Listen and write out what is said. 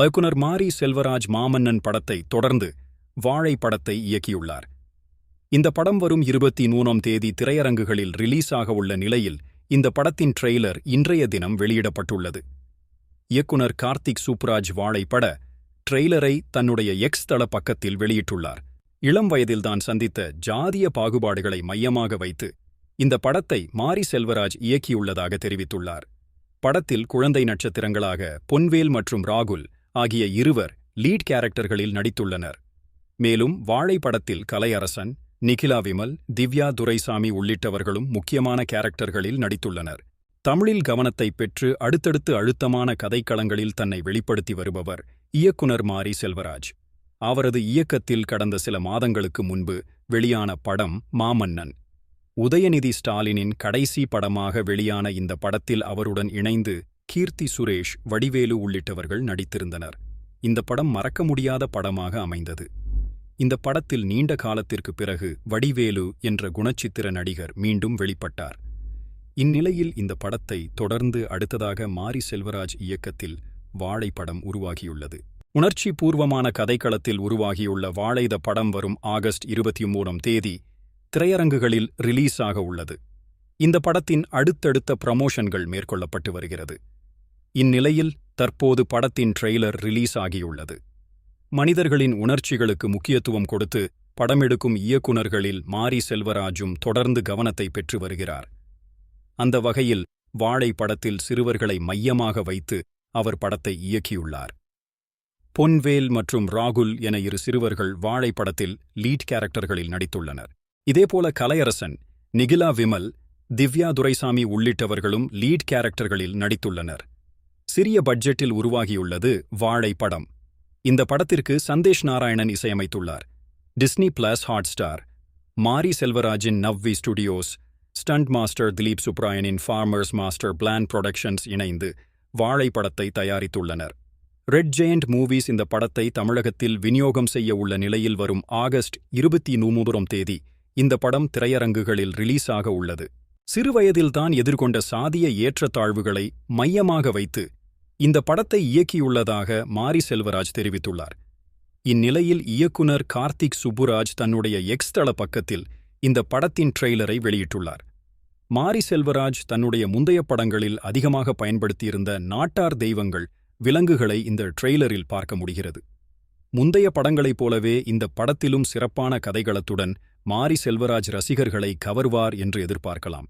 இயக்குனர் மாரி செல்வராஜ் மாமன்னன் படத்தை தொடர்ந்து வாழை படத்தை இயக்கியுள்ளார். இந்த படம் வரும் 23ஆம் தேதி திரையரங்குகளில் ரிலீஸ் ஆக உள்ள நிலையில் இந்த படத்தின் ட்ரெய்லர் இன்றைய தினம் வெளியிடப்பட்டுள்ளது. இயக்குனர் கார்த்திக் சுப்புராஜ் வாழை பட ட்ரெய்லரை தன்னுடைய எக்ஸ் தள பக்கத்தில் வெளியிட்டுள்ளார். இளம் வயதில்தான் சந்தித்த ஜாதிய பாகுபாடுகளை மையமாக வைத்து இந்த படத்தை மாரி செல்வராஜ் இயக்கியுள்ளதாக தெரிவித்துள்ளார். படத்தில் குழந்தை நட்சத்திரங்களாக பொன்வேல் மற்றும் ராகுல் ஆகிய இருவர் லீட் கேரக்டர்களில் நடித்துள்ளனர். மேலும் வாழை படத்தில் கலையரசன், நிகிலா விமல், திவ்யா துரைசாமி உள்ளிட்டவர்களும் முக்கியமான கேரக்டர்களில் நடித்துள்ளனர். தமிழில் கவனத்தை பெற்று அடுத்தடுத்து அழுத்தமான கதைக்களங்களில் தன்னை வெளிப்படுத்தி வருபவர் இயக்குனர் மாரி செல்வராஜ். அவரது இயக்கத்தில் கடந்த சில மாதங்களுக்கு முன்பு வெளியான படம் மாமன்னன். உதயநிதி ஸ்டாலினின் கடைசி படமாக வெளியான இந்த படத்தில் அவருடன் இணைந்து கீர்த்தி சுரேஷ், வடிவேலு உள்ளிட்டவர்கள் நடித்திருந்தனர். இந்த படம் மறக்க முடியாத படமாக அமைந்தது. இந்த படத்தில் நீண்ட காலத்திற்கு பிறகு வடிவேலு என்ற குணச்சித்திர நடிகர் மீண்டும் வெளிப்பட்டார். இந்நிலையில் இந்த படத்தை தொடர்ந்து அடுத்ததாக மாரி செல்வராஜ் இயக்கத்தில் வாழை படம் உருவாகியுள்ளது. உணர்ச்சி பூர்வமான கதைக்களத்தில் உருவாகியுள்ள வாழைத படம் வரும் ஆகஸ்ட் 23ஆம் தேதி திரையரங்குகளில் ரிலீஸ் ஆக உள்ளது. இந்த படத்தின் அடுத்தடுத்த ப்ரமோஷன்கள் மேற்கொள்ளப்பட்டு வருகிறது. இந்நிலையில் தற்போது படத்தின் ட்ரெய்லர் ரிலீஸ் ஆகியுள்ளது. மனிதர்களின் உணர்ச்சிகளுக்கு முக்கியத்துவம் கொடுத்து படமெடுக்கும் இயக்குனர்களில் மாரி செல்வராஜும் தொடர்ந்து கவனத்தை பெற்று வருகிறார். அந்த வகையில் வாழை படத்தில் சிறுவர்களை மையமாக வைத்து அவர் படத்தை இயக்கியுள்ளார். பொன்வேல் மற்றும் ராகுல் என இரு சிறுவர்கள் வாழை படத்தில் லீட் கேரக்டர்களில் நடித்துள்ளனர். இதேபோல கலையரசன், நிகிலா விமல், திவ்யா துரைசாமி உள்ளிட்டவர்களும் லீட் கேரக்டர்களில் நடித்துள்ளனர். சிறிய பட்ஜெட்டில் உருவாகியுள்ளது வாழை படம். இந்த படத்திற்கு சந்தேஷ் நாராயணன் இசையமைத்துள்ளார். டிஸ்னி பிளஸ் ஹாட்ஸ்டார், மாரி செல்வராஜின் Navvi studios, stunt master Dileep சுப்ராயனின் ஃபார்மர்ஸ் மாஸ்டர் பிளான் புரொடக்ஷன்ஸ் இணைந்து வாழை படத்தை தயாரித்துள்ளனர். ரெட் ஜெயண்ட் மூவிஸ் இந்த படத்தை தமிழகத்தில் விநியோகம் செய்ய உள்ள நிலையில் வரும் ஆகஸ்ட் 23ஆம் தேதி இந்த படம் திரையரங்குகளில் ரிலீஸ் ஆக உள்ளது. சிறுவயதில்தான் எதிர்கொண்ட சாதிய ஏற்றத்தாழ்வுகளை மையமாக வைத்து இந்த படத்தை இயக்கியுள்ளதாக மாரி செல்வராஜ் தெரிவித்துள்ளார். இந்நிலையில் இயக்குனர் கார்த்திக் சுப்புராஜ் தன்னுடைய எக்ஸ் தள பக்கத்தில் இந்த படத்தின் ட்ரெய்லரை வெளியிட்டுள்ளார். மாரி செல்வராஜ் தன்னுடைய முந்தைய படங்களில் அதிகமாக பயன்படுத்தியிருந்த நாட்டார் தெய்வங்கள், விலங்குகளை இந்த ட்ரெய்லரில் பார்க்க முடிகிறது. முந்தைய படங்களைப் போலவே இந்த படத்திலும் சிறப்பான கதைகளத்துடன் மாரி செல்வராஜ் ரசிகர்களை கவர்வார் என்று எதிர்பார்க்கலாம்.